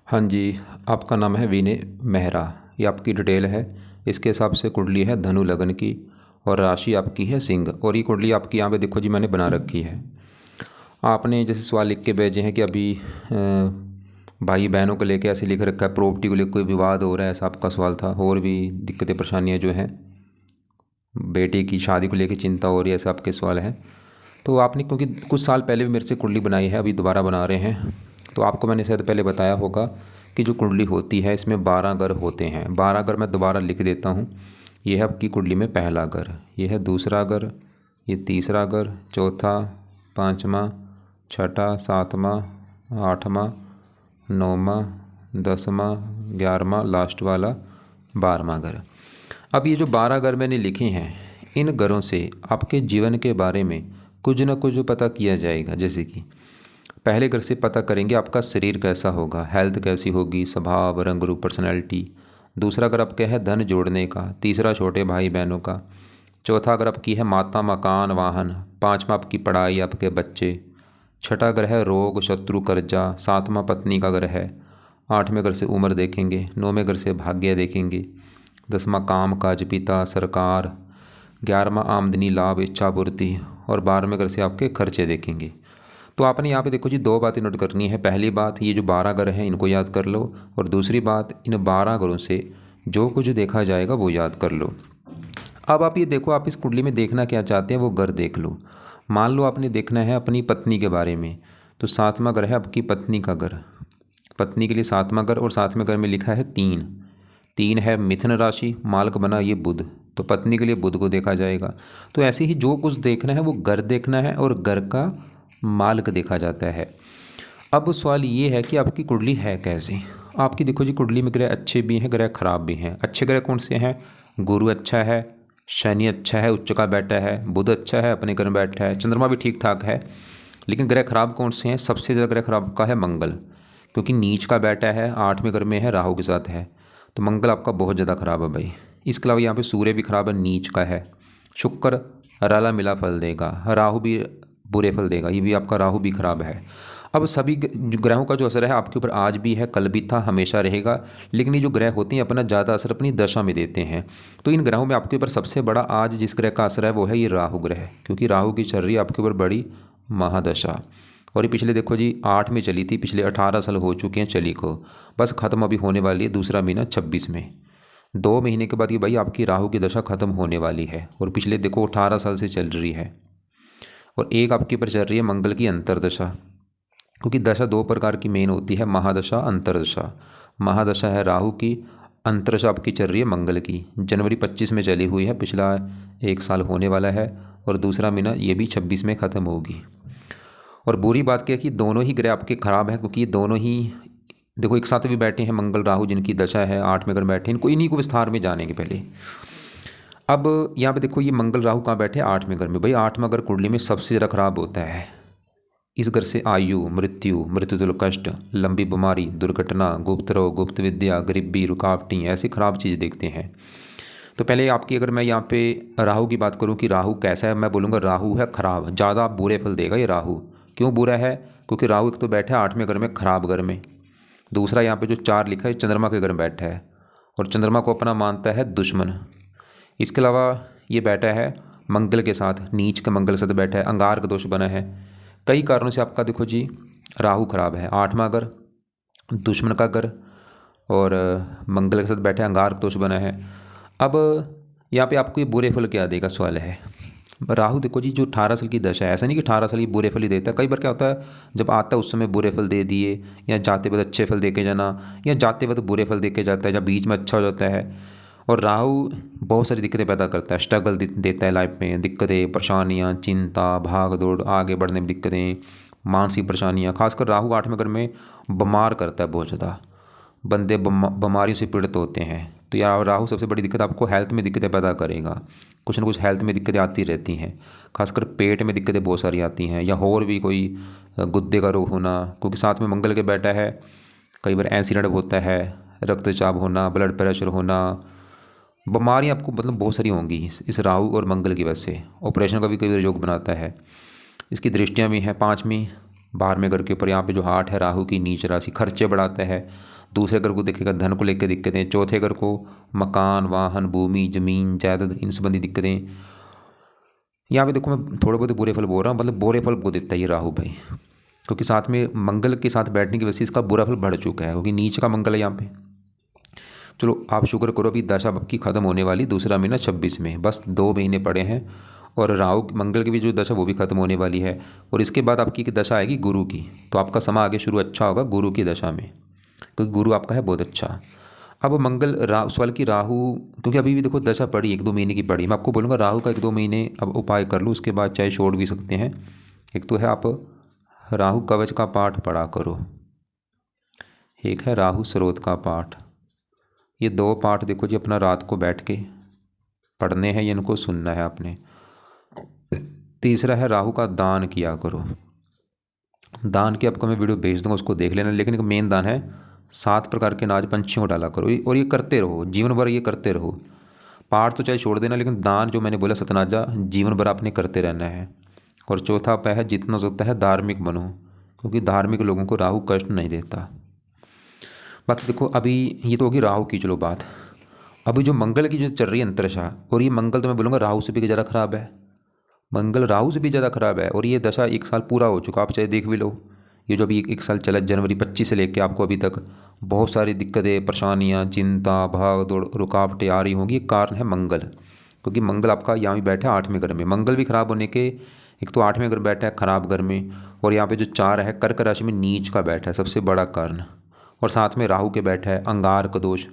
हाँ जी, आपका नाम है विनय मेहरा। ये आपकी डिटेल है। इसके हिसाब से कुंडली है धनु लगन की और राशि आपकी है सिंह। और ये कुंडली आपकी यहाँ पे देखो जी मैंने बना रखी है। आपने जैसे सवाल लिख के भेजे हैं कि अभी भाई बहनों को लेके ऐसे लिख रखा है, प्रॉपर्टी को लेकर कोई विवाद हो रहा है, ऐसा आपका सवाल था। और भी दिक्कतें परेशानियाँ जो हैं, बेटे की शादी को लेकर चिंता हो रही है, ऐसा आपके सवाल है। तो आपने क्योंकि कुछ साल पहले भी मेरे से कुंडली बनाई है, अभी दोबारा बना रहे हैं, तो आपको मैंने शायद पहले बताया होगा कि जो कुंडली होती है इसमें 12 घर होते हैं। 12 घर मैं दोबारा लिख देता हूँ। ये है आपकी कुंडली में पहला घर, ये है दूसरा घर, ये तीसरा घर, चौथा, पाँचवा, छठा, सातवां, आठवां, नौवां, 10वां, 11वां, लास्ट वाला 12वां घर। अब ये जो 12 घर मैंने लिखे हैं, इन घरों से आपके जीवन के बारे में कुछ न कुछ पता किया जाएगा। जैसे कि पहले घर से पता करेंगे आपका शरीर कैसा होगा, हेल्थ कैसी होगी, स्वभाव, रंग रूप, पर्सनैलिटी। दूसरा अगर आपका है धन जोड़ने का, तीसरा छोटे भाई बहनों का, चौथा अगर आपकी है माता, मकान, वाहन, पाँचवा आपकी पढ़ाई, आपके बच्चे, छठा ग्रह है रोग, शत्रु, कर्जा, सातवां पत्नी का ग्रह है, आठवें घर से उम्र देखेंगे, नौवें घर से भाग्य देखेंगे, 10वां काम काज, पिता, सरकार, 11वां आमदनी, लाभ, इच्छा पूर्ति, और 12वें घर से आपके खर्चे देखेंगे। तो आपने यहाँ पे देखो जी दो बातें नोट करनी है। पहली बात, ये जो 12 घर हैं इनको याद कर लो, और दूसरी बात, इन 12 घरों से जो कुछ देखा जाएगा वो याद कर लो। अब आप ये देखो, आप इस कुंडली में देखना क्या चाहते हैं वो घर देख लो। मान लो आपने देखना है अपनी पत्नी के बारे में, तो 7वां घर है आपकी पत्नी का घर। पत्नी के लिए 7वां घर, और 7वें घर में लिखा है 3। 3 है मिथुन राशि, मालक बना ये बुध, तो पत्नी के लिए बुध को देखा जाएगा। तो ऐसे ही जो कुछ देखना है वो घर देखना है, और घर का मालक देखा जाता है। अब सवाल ये है कि आपकी कुंडली है कैसी। आपकी देखो जी कुंडली में ग्रह अच्छे भी हैं, ग्रह खराब भी हैं। अच्छे ग्रह कौन से हैं? गुरु अच्छा है, शनि अच्छा है, उच्च का बैठा है, बुध अच्छा है, अपने घर में बैठा है, चंद्रमा भी ठीक ठाक है। लेकिन ग्रह खराब कौन से हैं? सबसे ज़्यादा ग्रह खराब का है मंगल, क्योंकि नीच का बैठा है, 8वें घर में है, राहु के साथ है। तो मंगल आपका बहुत ज़्यादा खराब है भाई। इसके अलावा यहाँ पे सूर्य भी खराब है, नीच का है। शुक्र रला मिला फल देगा, राहु भी बुरे फल देगा, ये भी आपका राहु भी खराब है। अब सभी ग्रहों का जो असर है आपके ऊपर आज भी है, कल भी था, हमेशा रहेगा। लेकिन ये जो ग्रह होते हैं अपना ज़्यादा असर अपनी दशा में देते हैं। तो इन ग्रहों में आपके ऊपर सबसे बड़ा आज जिस ग्रह का असर है वो है ये राहु ग्रह, क्योंकि राहु की चल रही है आपके ऊपर बड़ी महादशा। और ये पिछले देखो जी 8 में चली थी, पिछले 18 साल हो चुके हैं चली को, बस ख़त्म अभी होने वाली है दूसरा महीना 26 में। 2 महीने के बाद ये भाई आपकी राहु की दशा ख़त्म होने वाली है, और पिछले देखो 18 साल से चल रही है। और एक आपके ऊपर चल रही है मंगल की अंतरदशा, क्योंकि दशा 2 प्रकार की मेन होती है, महादशा, अंतरदशा। महादशा है राहु की, अंतरदशा आपकी चल रही है मंगल की। जनवरी 25 में चली हुई है, पिछला 1 साल होने वाला है, और दूसरा महीना ये भी 26 में ख़त्म होगी। और बुरी बात क्या है कि दोनों ही ग्रह आपके ख़राब हैं, क्योंकि ये दोनों ही देखो एक साथ भी बैठे हैं, मंगल राहु जिनकी दशा है 8 में अगर बैठे हैं, इनको इन्हीं को विस्तार में जानेंगे पहले। अब यहाँ पे देखो ये मंगल राहु कहाँ बैठे हैं? 8वें घर में। भाई 8वां घर कुंडली में सबसे ज़्यादा खराब होता है। इस घर से आयु, मृत्यु, मृत्युतुल्य कष्ट, लंबी बीमारी, दुर्घटना, गुप्त रोग, गुप्त विद्या, गरीबी, रुकावटें, ऐसी खराब चीज़ देखते हैं। तो पहले आपकी अगर मैं यहाँ पे राहु की बात करूँ कि राहु कैसा है, मैं बोलूँगा राहु है खराब, ज़्यादा बुरे फल देगा ये राहु। क्यों बुरा है? क्योंकि राहु एक तो बैठा है 8वें घर में, खराब घर में। दूसरा यहाँ पे जो 4 लिखा है चंद्रमा के घर में बैठा है, और चंद्रमा को अपना मानता है दुश्मन। इसके अलावा ये बैठा है मंगल के साथ, नीच के मंगल के साथ बैठा है, अंगार का दोष बना है। कई कारणों से आपका देखो जी राहु खराब है। 8वां घर दुश्मन का घर, और मंगल के साथ बैठा है, अंगार का दोष बना है। अब यहाँ पे आपको ये बुरे फल क्या देगा सवाल है। राहु देखो जी जो 18 साल की दशा है, ऐसा नहीं कि 18 साल ही बुरे फल ही देता है। कई बार क्या होता है जब आता है उस समय बुरे फल दे दिए, या जाते वक्त अच्छे फल दे के जाना, या जाते वक्त बुरे फल दे के जाता है, जब बीच में अच्छा हो जाता है। और राहु बहुत सारी दिक्कतें पैदा करता है, स्ट्रगल देता है लाइफ में, दिक्कतें, परेशानियाँ, चिंता, भाग दौड़, आगे बढ़ने में दिक्कतें, मानसिक परेशानियाँ। खासकर राहु 8वें घर में बीमार करता है बहुत ज़्यादा, बंदे बीमारियों से पीड़ित होते हैं। तो यार राहु सबसे बड़ी दिक्कत आपको हेल्थ में दिक्कतें पैदा करेगा। कुछ ना कुछ हेल्थ में दिक्कतें आती रहती हैं, खासकर पेट में दिक्कतें बहुत सारी आती हैं, या और भी कोई गुर्दे का रोग होना, क्योंकि साथ में मंगल के बैठा है। कई बार एक्सीडेंट होता है, रक्तचाप होना, ब्लड प्रेशर होना, बीमारियाँ आपको मतलब बहुत सारी होंगी इस राहु और मंगल की वजह से। ऑपरेशन का भी कई बार योग बनाता है। इसकी दृष्टियाँ भी हैं 5वीं 12वें घर के ऊपर। यहाँ पे जो 8 है राहु की नीच राशि, खर्चे बढ़ाता है, दूसरे घर को देखेगा धन को लेकर दिक्कतें, चौथे घर को मकान, वाहन, भूमि, जमीन, जायदाद, इन संबंधी दिक्कतें। यहाँ पे देखो मैं थोड़े बहुत बुरे फल बोल रहा हूँ, मतलब बुरे फल बोल देता है ये राहु भाई, क्योंकि साथ में मंगल के साथ बैठने की वजह से इसका बुरा फल बढ़ चुका है, क्योंकि नीच का मंगल है यहाँ पे। चलो आप शुक्र करो, अभी दशा आपकी खत्म होने वाली, दूसरा महीना 26 में, बस 2 महीने पड़े हैं, और राहु मंगल की भी जो दशा वो भी खत्म होने वाली है। और इसके बाद आपकी एक दशा आएगी गुरु की, तो आपका समय आगे शुरू अच्छा होगा गुरु की दशा में, क्योंकि गुरु आपका है बहुत अच्छा। अब मंगल सवाल की राहु, क्योंकि अभी भी देखो दशा पड़ी 1-2 महीने की पड़ी, मैं आपको बोलूँगा राहु का 1-2 महीने अब उपाय कर लो, उसके बाद चाहे छोड़ भी सकते हैं। एक तो है आप राहु कवच का पाठ पढ़ा करो, एक है राहु स्रोत का पाठ। ये 2 पाठ देखो जी अपना रात को बैठ के पढ़ने हैं, इनको सुनना है आपने। तीसरा है राहु का दान किया करो। दान की आपको मैं वीडियो भेज दूंगा, उसको देख लेना। लेकिन एक मेन दान है 7 प्रकार के अनाज पंछियों को डाला करो, और ये करते रहो जीवन भर, ये करते रहो। पाठ तो चाहे छोड़ देना, लेकिन दान जो मैंने बोला सतनाजा जीवन भर आपने करते रहना है। और चौथा उपाय है जितना होता है धार्मिक बनो, क्योंकि धार्मिक लोगों को राहु कष्ट नहीं देता। बाकी देखो अभी ये तो होगी राहु की चलो बात। अभी जो मंगल की जो चल रही है अंतरदशा, और ये मंगल तो मैं बोलूँगा राहु से भी ज़्यादा खराब है, मंगल राहु से भी ज़्यादा खराब है। और ये दशा 1 साल पूरा हो चुका, आप चाहे देख भी लो। ये जो अभी 1 साल चला जनवरी 25 से लेके आपको अभी तक बहुत सारी दिक्कतें, परेशानियाँ, चिंता, भाग दौड़, रुकावटें आ रही होंगी। ये कारण है मंगल, क्योंकि मंगल आपका यहाँ भी बैठा है 8वें घर में। मंगल भी खराब होने के, एक तो 8वें घर बैठा है खराब घर में, और यहाँ पे जो 4 है कर्क राशि में नीच का बैठा है, सबसे बड़ा कारण। और साथ में राहु के बैठा है अंगारक दोष।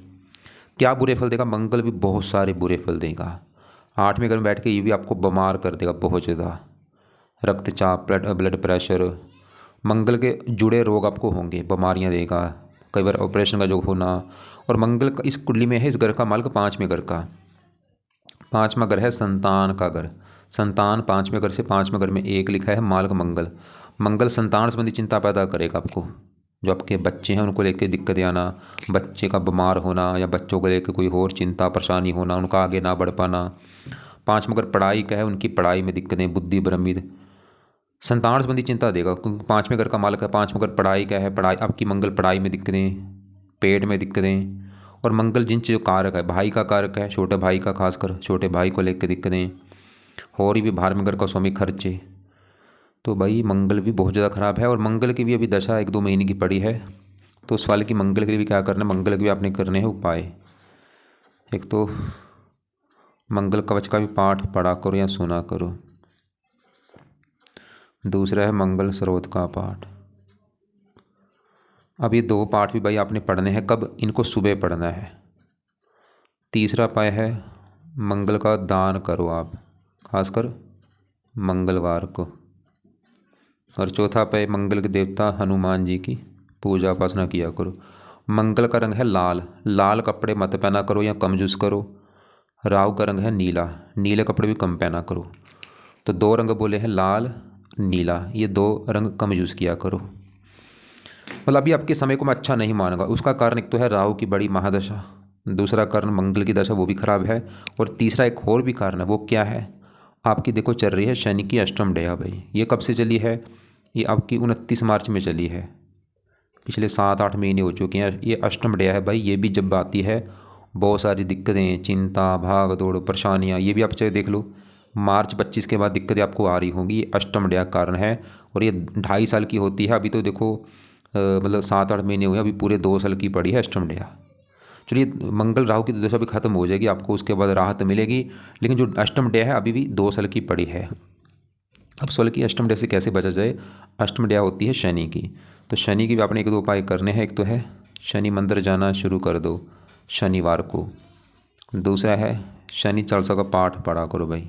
क्या बुरे फल देगा मंगल भी, बहुत सारे बुरे फल देगा। 8वें घर में बैठ के ये भी आपको बीमार कर देगा बहुत ज़्यादा, रक्तचाप, ब्लड प्रेशर, मंगल के जुड़े रोग आपको होंगे, बीमारियां देगा, कई बार ऑपरेशन का जो होना। और मंगल का इस कुंडली में है इस घर का मालिक 5वें घर का, 5वां घर है संतान का घर। संतान 5वें घर से 5वें घर में 1 लिखा है मालिक मंगल। मंगल संतान संबंधी चिंता पैदा करेगा आपको, जो आपके बच्चे हैं उनको लेकर दिक्कतें आना, बच्चे का बीमार होना, या बच्चों को लेकर कोई और चिंता परेशानी होना, उनका आगे ना बढ़ पाना। 5वां घर पढ़ाई का है, उनकी पढ़ाई में दिक्कतें, बुद्धि भ्रमित, संतान संबंधी चिंता देगा, क्योंकि 5वें घर का मालिक है। 5वां घर पढ़ाई का है, पढ़ाई आपकी मंगल पढ़ाई में दिक्कतें, पेट में दिक्कतें। और मंगल जिन जो कारक है, भाई का कारक है, छोटे भाई का, खासकर छोटे भाई को लेकर दिक्कतें। और भी भार में घर का स्वामी खर्चे, तो भाई मंगल भी बहुत ज़्यादा खराब है। और मंगल की भी अभी दशा 1-2 महीने की पड़ी है, तो उस वाले की मंगल के लिए भी क्या करना है, मंगल के भी आपने करने हैं उपाय। एक तो मंगल कवच का भी पाठ पढ़ा करो या सुना करो, दूसरा है मंगल स्रोत का पाठ। अब ये 2 पाठ भी भाई आपने पढ़ने हैं, कब इनको सुबह पढ़ना है। तीसरा उपाय है मंगल का दान करो आप, खासकर मंगलवार को। और चौथा उपाय मंगल के देवता हनुमान जी की पूजा उपासना किया करो। मंगल का रंग है लाल, लाल कपड़े मत पहना करो या कम यूज़ करो। राहु का रंग है नीला, नीले कपड़े भी कम पहना करो। तो 2 रंग बोले हैं लाल नीला, ये 2 रंग कम यूज़ किया करो। मतलब अभी आपके समय को मैं अच्छा नहीं मानूंगा, उसका कारण एक तो है राहु की बड़ी महादशा, दूसरा कारण मंगल की दशा वो भी खराब है, और तीसरा एक और भी कारण है। वो क्या है, आपकी देखो चल रही है शनि की अष्टम डेया भाई। ये कब से चली है, ये आपकी 29 मार्च में चली है, पिछले 7-8 महीने हो चुके हैं। ये अष्टम डेया है भाई, ये भी जब आती है बहुत सारी दिक्कतें, चिंता, भाग दौड़, परेशानियाँ, ये भी आप चाहे देख लो। मार्च 25 के बाद दिक्कतें आपको आ रही होंगी, ये अष्टम डेया कारण है। और ये 2.5 साल की होती है, अभी तो देखो मतलब 7-8 महीने हुए, अभी पूरे 2 साल की पड़ी है अष्टम डेया। चलिए मंगल राहु की दशा भी खत्म हो जाएगी, आपको उसके बाद राहत मिलेगी, लेकिन जो अष्टम डेया है अभी भी 2 साल की पड़ी है। अब 16 की अष्टम डेया से कैसे बचा जाए, अष्टम डेया होती है शनि की, तो शनि की भी आपने 1-2 उपाय करने हैं। एक तो है शनि मंदिर जाना शुरू कर दो शनिवार को, दूसरा है शनि चालीसा का पाठ पढ़ा करो भाई।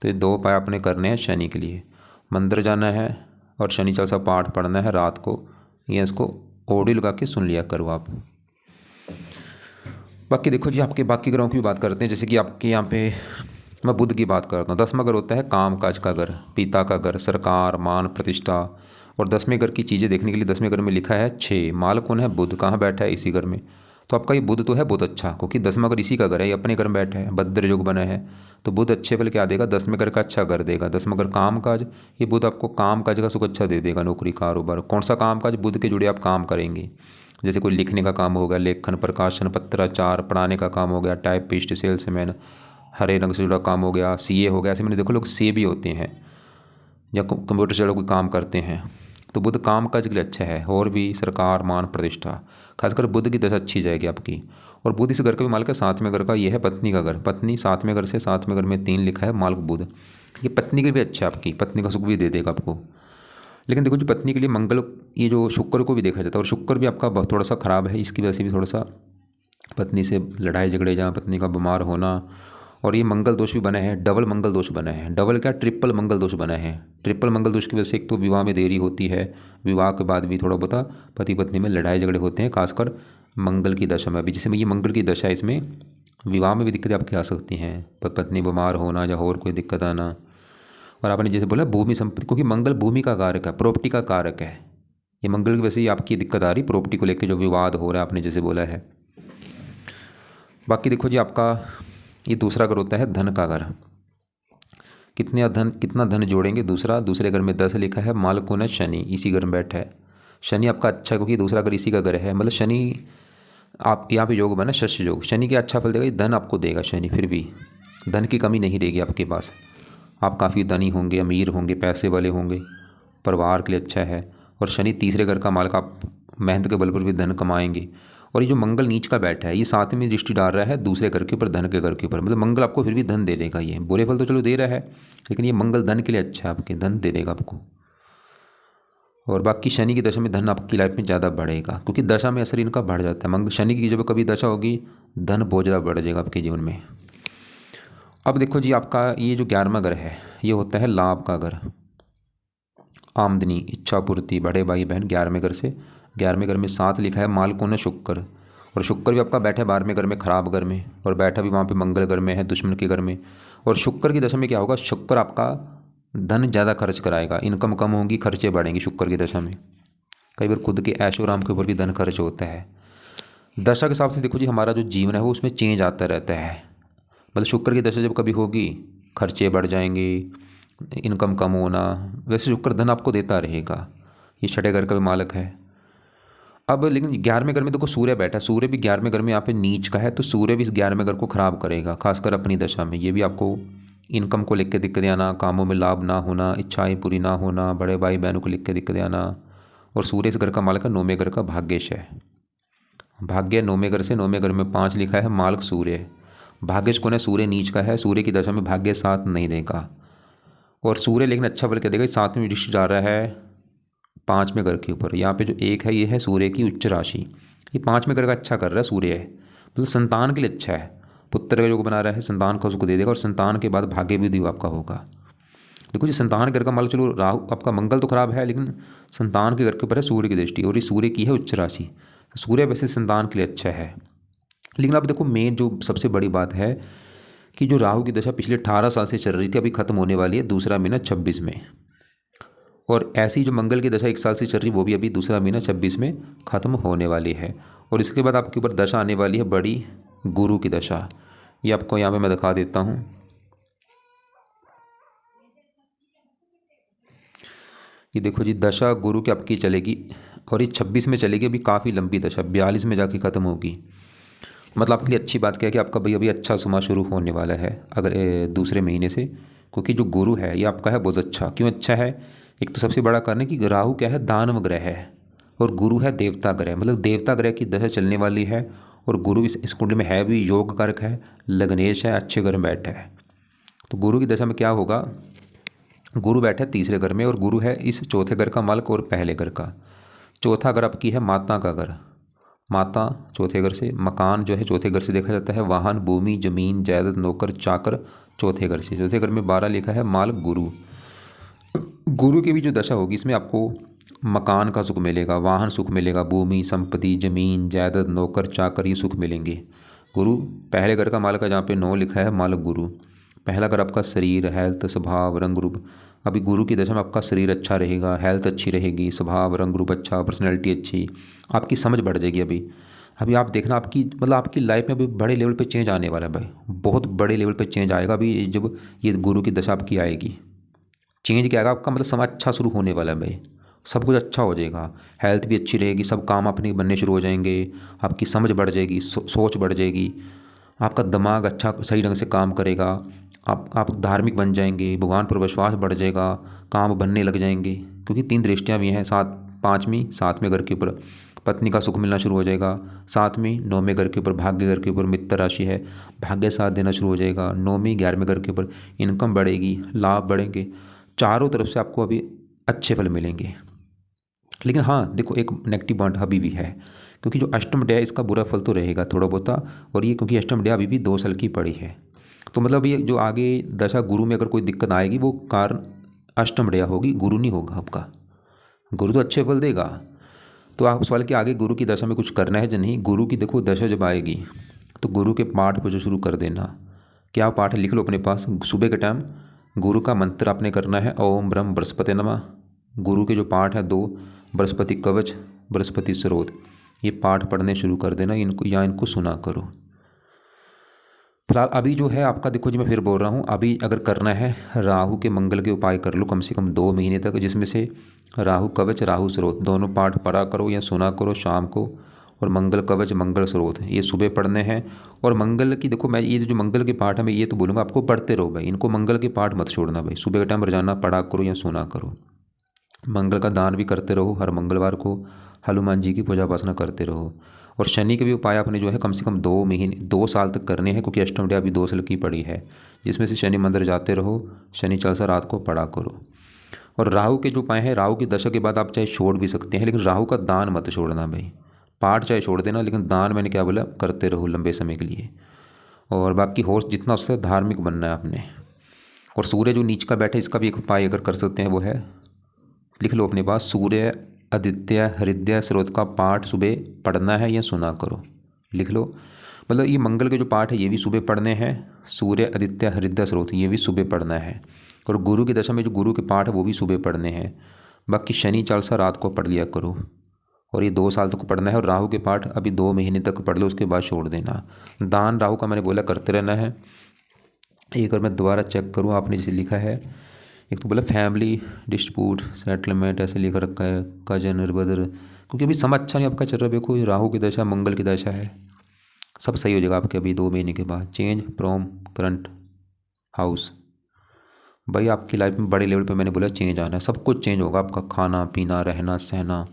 तो ये 2 उपाय आपने करने हैं शनि के लिए, मंदिर जाना है और शनि चालीसा पाठ पढ़ना है रात को, या इसको ऑडियो लगा के सुन लिया करो आप। बाकी देखो जी आपके बाकी ग्रहों की भी बात करते हैं, जैसे कि आपके यहाँ पे मैं बुध की बात करता हूँ। 10वां घर होता है काम काज का घर, पिता का घर, सरकार, मान प्रतिष्ठा। और 10वें घर की चीज़ें देखने के लिए 10वें घर में लिखा है 6, माल कौन है, बुध, कहाँ बैठा है, इसी घर में। तो आपका ये बुध तो है बहुत अच्छा, क्योंकि 10वां घर इसी का घर है, ये अपने घर में बैठा है, भद्र योग बना है। तो बुध अच्छे फल क्या देगा, 10वें घर का अच्छा घर देगा। 10वां घर काम काज, ये बुध आपको काम काज का सुख अच्छा दे देगा, नौकरी कारोबार। कौन सा काम काज, बुध के जुड़े आप काम करेंगे, जैसे कोई लिखने का काम हो गया, लेखन, प्रकाशन, पत्राचार, पढ़ाने का काम हो गया, टाइपिस्ट, सेल्समैन, हरे रंग से जुड़ा काम हो गया, सीए हो गया। ऐसे मैंने देखो लोग सीए भी होते हैं या कंप्यूटर से जुड़ा कोई काम करते हैं। तो बुध काम काज के लिए अच्छा है, और भी सरकार, मान, प्रतिष्ठा, खासकर बुध की दशा अच्छी जाएगी आपकी। और बुध इस घर का भी मालिक है, 7वें घर का। ये है पत्नी का घर। पत्नी 7वें घर से, 7वें घर में 3 लिखा है, मालिक बुध। ये पत्नी के लिए भी अच्छा है आपकी, पत्नी का सुख भी दे देगा आपको। लेकिन देखो जो पत्नी के लिए मंगल, ये जो शुक्र को भी देखा जाता है, और शुक्र भी आपका थोड़ा सा ख़राब है, इसकी वजह से भी थोड़ा सा पत्नी से लड़ाई झगड़े, जहाँ पत्नी का बीमार होना। और ये मंगल दोष भी बने हैं, डबल मंगल दोष बने हैं। डबल क्या, ट्रिपल मंगल दोष बने हैं। ट्रिपल मंगल दोष की वजह से एक तो विवाह में देरी होती है, विवाह के बाद भी थोड़ा बहुत पति पत्नी में लड़ाई झगड़े होते हैं, खासकर मंगल की दशा में भी। जैसे ये मंगल की दशा है, इसमें विवाह में भी दिक्कतें आपकी आ सकती हैं, पत्नी बीमार होना या और कोई दिक्कत आना। और आपने जैसे बोला भूमि संपत्ति, क्योंकि मंगल भूमि का कारक है, प्रॉपर्टी का कारक है। ये मंगल की वजह से ही आपकी दिक्कत आ रही, प्रॉपर्टी को लेकर जो विवाद हो रहा है, आपने जैसे बोला है। बाकी देखो जी, आपका ये दूसरा घर होता है धन का घर। कितना धन जोड़ेंगे, दूसरे घर में 10 लिखा है, मालकों ने शनि इसी घर में बैठा है। शनि आपका अच्छा है, क्योंकि दूसरा घर इसी का घर है। मतलब शनि आप यहाँ पे योग बना शस्य योग, शनि के अच्छा फल देगा, धन आपको देगा शनि। फिर भी धन की कमी नहीं रहेगी आपके पास, आप काफ़ी धनी होंगे, अमीर होंगे, पैसे वाले होंगे, परिवार के लिए अच्छा है। और शनि तीसरे घर का मालिक, आप मेहनत के बल पर भी धन कमाएंगे। और ये जो मंगल नीच का बैठा है, ये 7वें दृष्टि डाल रहा है दूसरे घर के ऊपर, धन के घर के ऊपर। मतलब मंगल आपको फिर भी धन दे देगा। ये बुरे फल तो चलो दे रहा है, लेकिन ये मंगल धन के लिए अच्छा है, आपके धन दे देगा आपको। और बाकी शनि की दशा में धन आपकी लाइफ में ज़्यादा बढ़ेगा, क्योंकि दशा में असर इनका बढ़ जाता है। मंगल शनि की जब कभी दशा होगी, धन बहुत ज़्यादा बढ़ जाएगा आपके जीवन में। अब देखो जी, आपका ये जो 11वां घर है, ये होता है लाभ का घर, आमदनी, इच्छा पूर्ति, बड़े भाई बहन। 11वें घर से, 11वें घर में 7 लिखा है, मालकों ने शुक्र। और शुक्र भी आपका बैठा है 12वें घर में, खराब घर में, और बैठा भी वहाँ पे मंगल घर में है, दुश्मन के घर में। और शुक्र की दशा में क्या होगा, शुक्र आपका धन ज़्यादा खर्च कराएगा, इनकम कम होगी, खर्चे बढ़ेंगे शुक्र की दशा में। कई बार खुद के ऐशो आराम के ऊपर भी धन खर्च होता है। दशा के हिसाब से देखो जी, हमारा जो जीवन है वो उसमें चेंज आता रहता है। मतलब शुक्र की दशा जब कभी होगी, खर्चे बढ़ जाएंगे, इनकम कम होना। वैसे शुक्र धन आपको देता रहेगा, ये 6ठे घर का भी मालिक है। अब लेकिन 11वें घर में देखो सूर्य बैठा, सूर्य भी 11वें घर में यहाँ पे नीच का है, तो सूर्य भी इस 11वें घर को खराब करेगा, खासकर अपनी दशा में। ये भी आपको इनकम को लेकर दिक्कतें आना, कामों में लाभ ना होना, इच्छाएं पूरी ना होना, बड़े भाई बहनों को लेकर दिक्कतें आना। और सूर्य इस घर का मालिक है, 9वें घर का भाग्यश है। भाग्य 9वें घर से, 9वें घर में 5 लिखा है, मालिक सूर्य। भाग्यश कौन है, सूर्य नीच का है, सूर्य की दशा में भाग्य साथ नहीं देगा। और सूर्य लेकिन अच्छा फल क्या देगा, 7वें दृष्टि डाल रहा है 5वें घर के ऊपर। यहाँ पे जो 1 है, ये है सूर्य की उच्च राशि। ये 5वें घर का अच्छा कर रहा है सूर्य है, मतलब संतान के लिए अच्छा है। पुत्र का योग बना रहा है, संतान का उसको दे देगा, और संतान के बाद भाग्य भी आपका होगा। देखो जी, संतान के घर का मालिक, चलो राहु आपका मंगल तो खराब है, लेकिन संतान के घर के ऊपर है सूर्य की दृष्टि, और ये सूर्य की है उच्च राशि। सूर्य वैसे संतान के लिए अच्छा है। लेकिन अब देखो मेन जो सबसे बड़ी बात है कि जो राहु की दशा पिछले 18 साल से चल रही थी, अभी खत्म होने वाली है, दूसरा महीना 26 में। और ऐसी जो मंगल की दशा 1 साल से चल रही, वो भी अभी दूसरा महीना 26 में ख़त्म होने वाली है। और इसके बाद आपके ऊपर दशा आने वाली है बड़ी, गुरु की दशा। ये आपको यहाँ पे मैं दिखा देता हूँ। ये देखो जी, दशा गुरु की आपकी चलेगी, और ये 26 में चलेगी, अभी काफ़ी लंबी दशा, 42 में जाके ख़त्म होगी। मतलब आपके लिए अच्छी बात क्या है कि आपका भाई अभी अच्छा समय शुरू होने वाला है अगर दूसरे महीने से, क्योंकि जो गुरु है ये आपका है बहुत अच्छा। क्यों अच्छा है, एक तो सबसे बड़ा कारण है कि राहु क्या है, दानव ग्रह है, और गुरु है देवता ग्रह। मतलब देवता ग्रह की दशा चलने वाली है, और गुरु इस कुंडली में है भी योग कारक है, लग्नेश है, अच्छे घर में बैठा है। तो गुरु की दशा में क्या होगा, गुरु बैठा है तीसरे घर में, और गुरु है इस चौथे घर का मालिक और पहले घर का। चौथा घर आपकी है माता का घर, माता चौथे घर से। मकान जो है चौथे घर से देखा जाता है, वाहन, भूमि, जमीन, जायदाद, नौकर, चाकर, चौथे घर से। चौथे घर में 12 लिखा है, मालिक गुरु। गुरु की भी जो दशा होगी, इसमें आपको मकान का सुख मिलेगा, वाहन सुख मिलेगा, भूमि, संपत्ति, जमीन, जायदाद, नौकर, चाकर, ये सुख मिलेंगे। गुरु पहले घर का मालिक है, जहाँ पे 9 लिखा है, मालिक गुरु। पहला घर आपका शरीर, हेल्थ, स्वभाव, रंग रूप। अभी गुरु की दशा में आपका शरीर अच्छा रहेगा, हेल्थ अच्छी रहेगी, स्वभाव, रंग रूप अच्छा, पर्सनैलिटी अच्छी, आपकी समझ बढ़ जाएगी। अभी आप देखना, आपकी मतलब आपकी लाइफ में अभी बड़े लेवल पे चेंज आने वाला है भाई, बहुत बड़े लेवल पे चेंज आएगा अभी जब ये गुरु की दशा आपकी आएगी। चेंज क्या आएगा आपका, मतलब समय अच्छा शुरू होने वाला है भाई, सब कुछ अच्छा हो जाएगा, हेल्थ भी अच्छी रहेगी, सब काम अपने बनने शुरू हो जाएंगे, आपकी समझ बढ़ जाएगी, सोच बढ़ जाएगी, आपका दिमाग अच्छा सही ढंग से काम करेगा, आप धार्मिक बन जाएंगे, भगवान पर विश्वास बढ़ जाएगा, काम बनने लग जाएंगे। क्योंकि 3 दृष्टियाँ भी हैं, 5वीं 7वें घर के ऊपर पत्नी का सुख मिलना शुरू हो जाएगा, 7वीं 9वें घर के ऊपर भाग्य घर के ऊपर मित्र राशि है, भाग्य साथ देना शुरू हो जाएगा, 9वीं 11वें घर के ऊपर इनकम बढ़ेगी, लाभ बढ़ेंगे, चारों तरफ से आपको अभी अच्छे फल मिलेंगे। लेकिन हाँ देखो, एक नेगेटिव पॉइंट अभी भी है, क्योंकि जो अष्टम डे है इसका बुरा फल तो रहेगा थोड़ा बहुत, और ये क्योंकि अष्टम डे अभी भी 2 साल की पड़ी है, तो मतलब ये जो आगे दशा गुरु में अगर कोई दिक्कत आएगी वो कारण अष्टम डे होगी, गुरु नहीं होगा आपका। गुरु तो अच्छे फल देगा। तो आप सवाल कि आगे गुरु की दशा में कुछ करना है या नहीं। गुरु की देखो दशा जब आएगी तो गुरु के पाठ पूजा शुरू कर देना। क्या पाठ लिख लो अपने पास, सुबह के टाइम गुरु का मंत्र आपने करना है, ओम ब्रह्म बृहस्पति नमः। गुरु के जो पाठ है 2, बृहस्पति कवच, बृहस्पति स्रोत, ये पाठ पढ़ने शुरू कर देना, इनको या इनको सुना करो। फिलहाल अभी जो है आपका देखो जी, मैं फिर बोल रहा हूँ, अभी अगर करना है राहु के मंगल के उपाय कर लो कम से कम 2 महीने तक, जिसमें से राहु कवच राहु स्रोत दोनों पाठ पढ़ा करो या सुना करो शाम को, और मंगल कवच मंगल स्रोत ये सुबह पढ़ने हैं। और मंगल की देखो, मैं ये जो मंगल के पाठ है मैं ये तो बोलूँगा आपको पढ़ते रहो भाई, इनको मंगल के पाठ मत छोड़ना भाई, सुबह के टाइम रोजाना पढ़ा करो या सुना करो। मंगल का दान भी करते रहो, हर मंगलवार को हनुमान जी की पूजा उपासना करते रहो। और शनि के भी उपाय आपने जो है कम से कम 2 महीने 2 साल तक करने हैं, क्योंकि अष्टम डे अभी 2 साल की पड़ी है, जिसमें से शनि मंदिर जाते रहो, शनि चालीसा रात को पढ़ा करो। और राहु के जो उपाय हैं, राहु की दशा के बाद आप चाहे छोड़ भी सकते हैं, लेकिन राहु का दान मत छोड़ना भाई, पाठ चाहे छोड़ देना लेकिन दान मैंने क्या बोला करते रहो लंबे समय के लिए। और बाकी और जितना उससे धार्मिक बनना है आपने। और सूर्य जो नीच का बैठे इसका भी एक उपाय अगर कर सकते हैं वो है, लिख लो अपने पास, सूर्य आदित्य हृदय स्रोत का पाठ सुबह पढ़ना है या सुना करो, लिख लो। मतलब ये मंगल के जो पाठ है ये भी सुबह पढ़ने हैं, सूर्य आदित्य हृदय स्रोत ये भी सुबह पढ़ना है, और गुरु की दशा में जो गुरु के पाठ है वो भी सुबह पढ़ने हैं। बाकी शनि चालीसा रात को पढ़ लिया करो, और ये 2 साल तक पढ़ना है। और राहु के पाठ अभी 2 महीने तक पढ़ लो, उसके बाद छोड़ देना। दान राहु का मैंने बोला करते रहना है। एक बार मैं दोबारा चेक करूँ, आपने जैसे लिखा है, एक तो बोला फैमिली डिस्प्यूट सेटलमेंट ऐसे लिख रखा है, कजन ब्रदर, क्योंकि अभी समय अच्छा नहीं आपका चल रहा है। देखो ये राहु की दशा मंगल की दशा है, सब सही हो जाएगा आपके अभी 2 महीने के बाद। चेंज फ्रॉम करंट हाउस, भाई आपकी लाइफ में बड़े लेवल पे मैंने बोला चेंज आना है, सब कुछ चेंज होगा आपका, खाना पीना रहना सहना,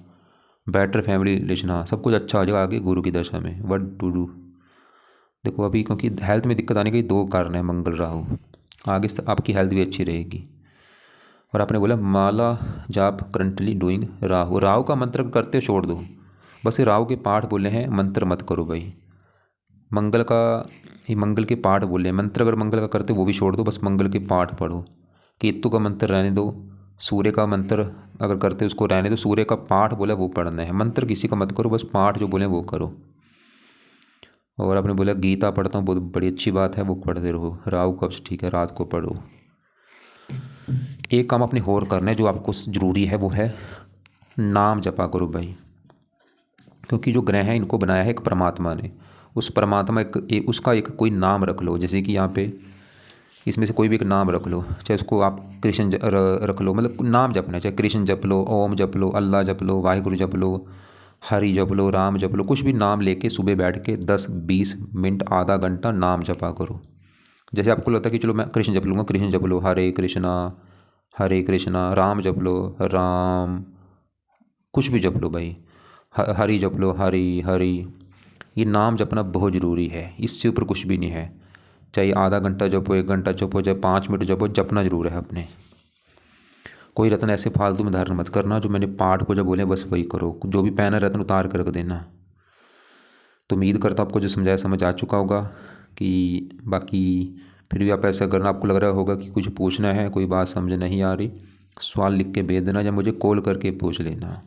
बेटर फैमिली रिलेशन, हाँ सब कुछ अच्छा हो जाएगा आगे गुरु की दशा में। व्हाट टू डू, देखो अभी क्योंकि हेल्थ में दिक्कत आने के 2 कारण है मंगल राहु, आगे से आपकी हेल्थ भी अच्छी रहेगी। और आपने बोला माला जाप करंटली डूइंग, राहु राहु का मंत्र करते छोड़ दो, बस ये राहु के पाठ बोले हैं, मंत्र मत करो भाई। मंगल का ये मंगल के पाठ बोले हैं, मंत्र अगर मंगल का करते वो भी छोड़ दो, बस मंगल के पाठ पढ़ो। केतु का मंत्र रहने दो, सूर्य का मंत्र अगर करते उसको रहने दो, सूर्य का पाठ बोला वो पढ़ना है, मंत्र किसी का मत करो, बस पाठ जो बोले वो करो। और आपने बोला गीता पढ़ता हूँ, बहुत बड़ी अच्छी बात है, वो पढ़ते रहो। राहु कब्ज ठीक है, रात को पढ़ो। एक काम अपने और करना है जो आपको ज़रूरी है, वो है नाम जपा करो भाई, क्योंकि जो ग्रह हैं इनको बनाया है एक परमात्मा ने, उस परमात्मा उसका एक कोई नाम रख लो। जैसे कि यहाँ पे इसमें से कोई भी एक नाम रख लो, चाहे उसको आप कृष्ण रख लो, मतलब नाम जपना है, चाहे कृष्ण जप लो, ओम जप लो, अल्लाह जप लो, वाहिगुरु जप लो, हरि जप लो, राम जप लो, कुछ भी नाम लेके सुबह बैठ के 10-20 मिनट आधा घंटा नाम जपा करो। जैसे आपको लगता है कि चलो मैं कृष्ण जप लूँगा, कृष्ण जप लो, हरे कृष्णा, राम जप लो, राम, कुछ भी जप लो भाई, हरि जप लो, हरि हरि। ये नाम जपना बहुत ज़रूरी है, इससे ऊपर कुछ भी नहीं है। चाहे आधा घंटा जपो, 1 घंटा जपो, चाहे 5 मिनट जपो, जपना जरूर है अपने। कोई रत्न ऐसे फालतू में धारण मत करना, जो मैंने पाठ को जब बोले बस वही करो, जो भी पहना रत्न उतार कर रख देना। तो उम्मीद करता हूँ आपको जो समझाया समझ आ चुका होगा। कि बाकी फिर भी आप ऐसा करना, आपको लग रहा होगा कि कुछ पूछना है, कोई बात समझ नहीं आ रही, सवाल लिख के भेज देना या मुझे कॉल करके पूछ लेना।